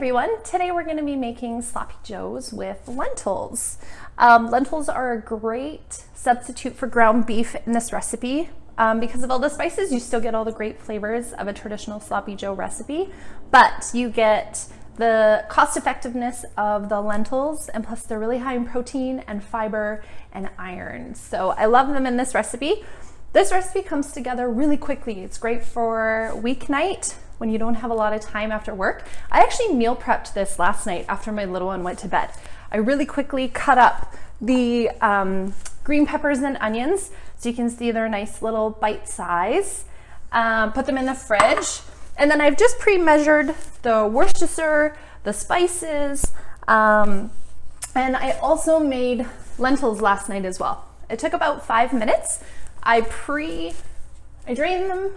everyone. Today we're going to be making sloppy joes with lentils. Lentils are a great substitute for ground beef in this recipe. Because of all the spices, you still get all the great flavors of a traditional sloppy joe recipe, but you get the cost effectiveness of the lentils, and plus they're really high in protein and fiber and iron. So I love them in this recipe. This recipe comes together really quickly. It's great for weeknight when you don't have a lot of time after work. I actually meal prepped this last night after my little one went to bed. I really quickly cut up the green peppers and onions so you can see they're nice little bite size. Put them in the fridge. And then I've just pre-measured the Worcestershire, the spices, and I also made lentils last night as well. It took about 5 minutes. I drained them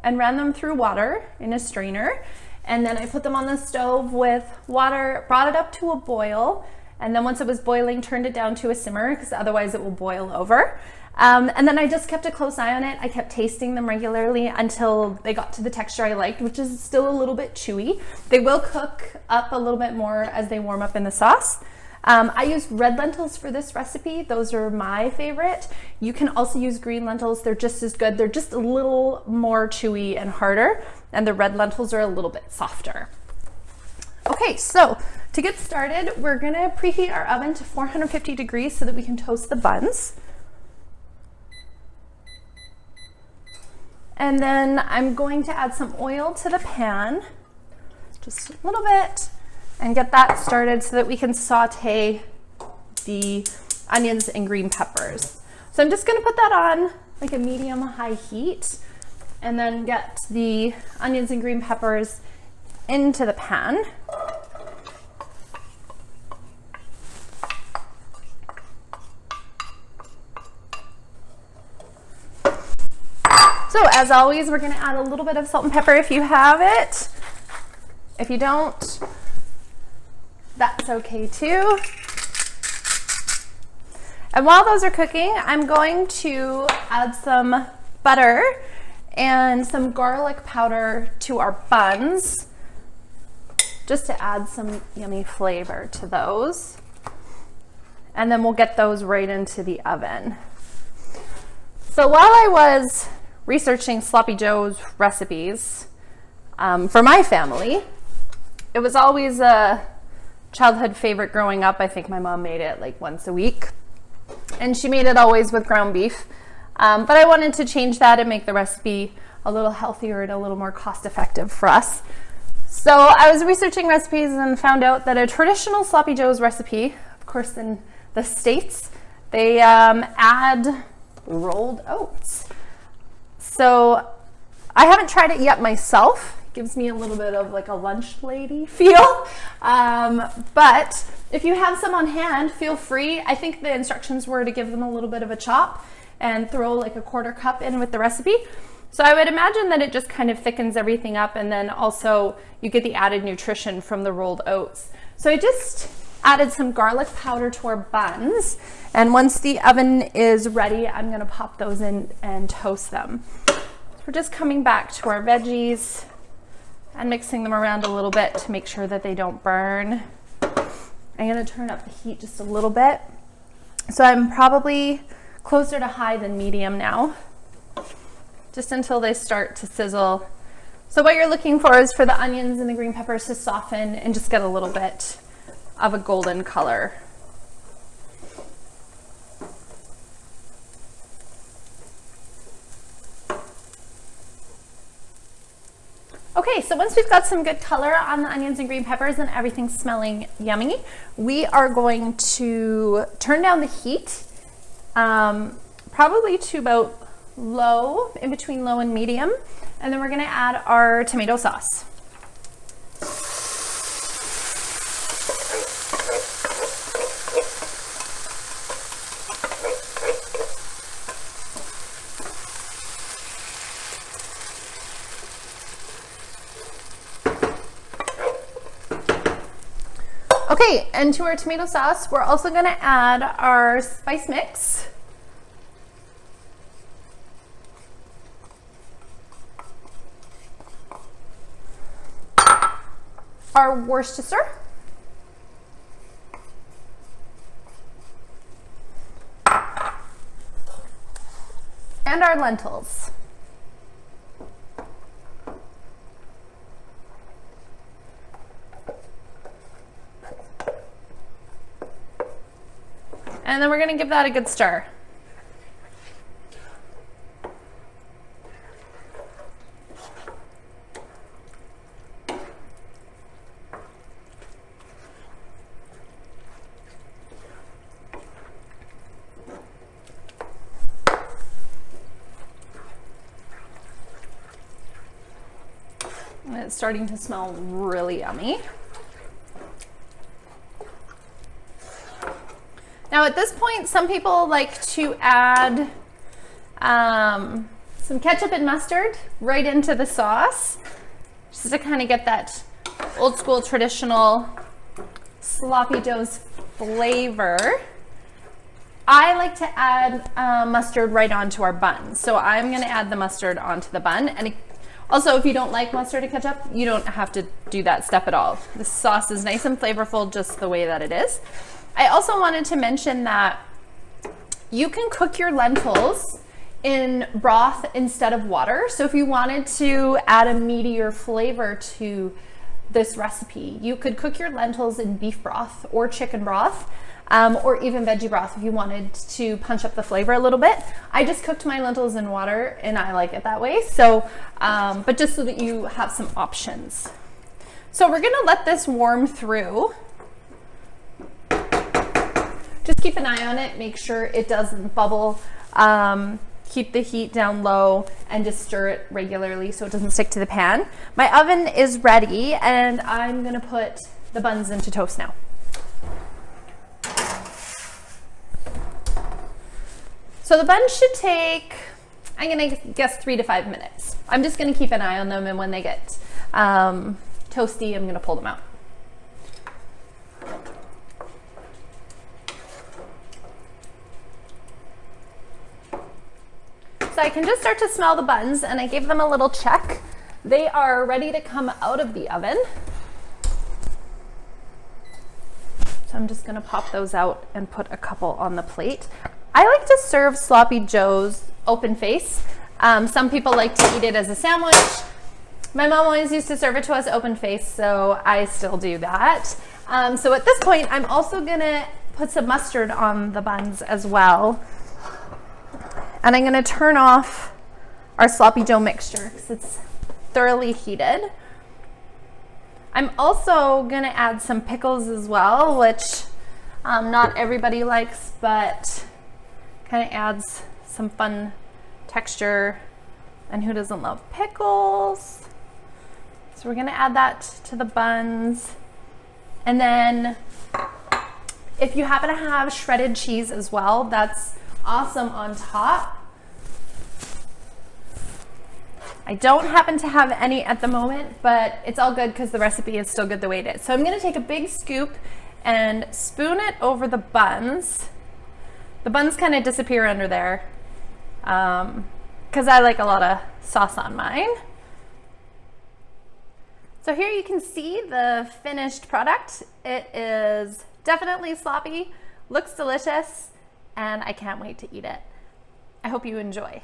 and ran them through water in a strainer, and then I put them on the stove with water, brought it up to a boil, and then once it was boiling, turned it down to a simmer because otherwise it will boil over. And then I just kept a close eye on it. I kept tasting them regularly until they got to the texture I liked, which is still a little bit chewy. They will cook up a little bit more as they warm up in the sauce. I used red lentils for this recipe. Those are my favorite. You can also use green lentils. They're just as good. They're just a little more chewy and harder, and the red lentils are a little bit softer. Okay, so to get started, we're gonna preheat our oven to 450 degrees so that we can toast the buns. And then I'm going to add some oil to the pan, just a little bit, and get that started so that we can saute the onions and green peppers. So I'm just gonna put that on like a medium-high heat and then get the onions and green peppers into the pan. So as always, we're gonna add a little bit of salt and pepper if you have it. If you don't, that's okay too. And while those are cooking, I'm going to add some butter and some garlic powder to our buns, just to add some yummy flavor to those. And then we'll get those right into the oven. So while I was researching sloppy joe's recipes for my family, it was always a childhood favorite growing up. I think my mom made it like once a week, and she made it always with ground beef. But I wanted to change that and make the recipe a little healthier and a little more cost effective for us. So I was researching recipes and found out that a traditional sloppy joe's recipe, of course in the States, they add rolled oats. So I haven't tried it yet myself. It gives me a little bit of like a lunch lady feel. But if you have some on hand, feel free. I think the instructions were to give them a little bit of a chop and throw like a 1/4 cup in with the recipe. So I would imagine that it just kind of thickens everything up, and then also you get the added nutrition from the rolled oats. So I just added some garlic powder to our buns, and once the oven is ready, I'm gonna pop those in and toast them. So we're just coming back to our veggies and mixing them around a little bit to make sure that they don't burn. I'm gonna turn up the heat just a little bit. So I'm probably closer to high than medium now, just until they start to sizzle. So what you're looking for is for the onions and the green peppers to soften and just get a little bit of a golden color. Okay, so once we've got some good color on the onions and green peppers and everything's smelling yummy, we are going to turn down the heat, probably to about low, in between low and medium, and then we're gonna add our tomato sauce. Okay, and to our tomato sauce, we're also gonna add our spice mix. our Worcestershire. And our lentils. And then we're going to give that a good stir. And it's starting to smell really yummy. Now at this point, some people like to add some ketchup and mustard right into the sauce, just to kind of get that old school traditional sloppy joe's flavor. I like to add mustard right onto our bun. So I'm gonna add the mustard onto the bun. And also, if you don't like mustard and ketchup, you don't have to do that step at all. The sauce is nice and flavorful just the way that it is. I also wanted to mention that you can cook your lentils in broth instead of water. So if you wanted to add a meatier flavor to this recipe, you could cook your lentils in beef broth or chicken broth, or even veggie broth if you wanted to punch up the flavor a little bit. I just cooked my lentils in water and I like it that way. So, but just so that you have some options. So we're gonna let this warm through. Just keep an eye on it, make sure it doesn't bubble. Keep the heat down low and just stir it regularly so it doesn't stick to the pan. My oven is ready and I'm gonna put the buns into toast now. So the buns should take, I'm gonna guess 3 to 5 minutes. I'm just gonna keep an eye on them, and when they get toasty, I'm gonna pull them out. So I can just start to smell the buns, and I gave them a little check. They are ready to come out of the oven. So I'm just gonna pop those out and put a couple on the plate. I like to serve sloppy joes open face. Some people like to eat it as a sandwich. My mom always used to serve it to us open face, so I still do that. So at this point, I'm also gonna put some mustard on the buns as well. And I'm gonna turn off our sloppy joe mixture because it's thoroughly heated. I'm also gonna add some pickles as well, which not everybody likes, but kind of adds some fun texture. And who doesn't love pickles? So we're gonna add that to the buns. And then if you happen to have shredded cheese as well, that's awesome on top. I don't happen to have any at the moment, but it's all good because the recipe is still good the way it is. So I'm gonna take a big scoop and spoon it over the buns. The buns kind of disappear under there because I like a lot of sauce on mine. So here you can see the finished product. It is definitely sloppy, looks delicious, and I can't wait to eat it. I hope you enjoy.